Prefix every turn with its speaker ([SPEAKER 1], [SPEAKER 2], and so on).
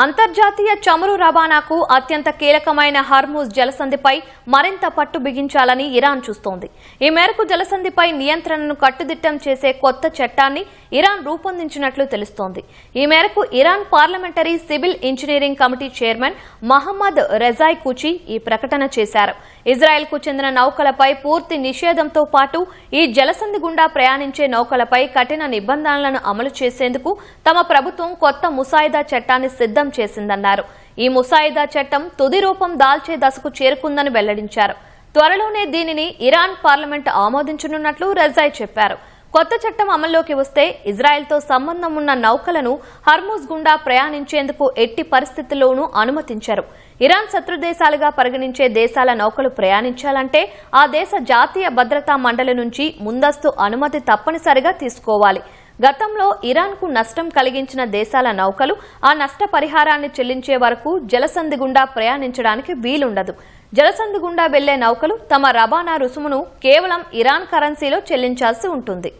[SPEAKER 1] అంతర్జాతీయ చమురు రవాణాకు అత్యంత కీలకమైన హర్ముజ్ జలసంధిపై మరింత పట్టు బిగించాలని ఇరాన్ చూస్తోంది. ఈ మేరకు జలసంధిపై నియంత్రణను కట్టుదిట్టం చేసే కొత్త చట్టాన్ని ఇరాన్ రూపొందించినట్లు తెలుస్తోంది. ఈ మేరకు Iran parliamentary civil engineering committee chairman Mohammad Rezaei Kouchi ఈ ప్రకటన చేశారు. ఇజ్రాయెల్కు చెందిన నౌకలపై పూర్తి నిషేధంతో పాటు ఈ జలసంధి గుండా ప్రయాణించే నౌకలపై కఠిన నిబంధనలను అమలు చేసేందుకు తమ ప్రభుత్వం కొత్త ముసాయిదా చట్టాన్ని సిద్ధం చేసిందన్నారు. ఈ ముసాయిదా చట్టం తుది రూపం దాల్చే దశకు చేరుకుందని వెల్లడించారు. త్వరలోనే దీనిని ఇరాన్ పార్లమెంట్ ఆమోదించనున్నట్లు రెజాయ్ చెప్పారు. కొత్త చట్టం అమల్లోకి వస్తే ఇజ్రాయెల్తో సంబంధం ఉన్న నౌకలను హర్ముజ్ గుండా ప్రయాణించేందుకు ఎట్టి పరిస్థితుల్లోనూ అనుమతించరు. ఇరాన్ శత్రుదేశాలుగా పరిగణించే దేశాల నౌకలు ప్రయాణించాలంటే ఆ దేశ జాతీయ భద్రతా మండలి నుంచి ముందస్తు అనుమతి తప్పనిసరిగా తీసుకోవాలి. గతంలో ఇరాన్కు నష్టం కలిగించిన దేశాల నౌకలు ఆ నష్ట పరిహారాన్ని చెల్లించే వరకు జలసంధి గుండా ప్రయాణించడానికి వీలుండదు. జలసంధి గుండా వెళ్లే నౌకలు తమ రవాణా రుసుమును కేవలం ఇరాన్ కరెన్సీలో చెల్లించాల్సి ఉంటుంది.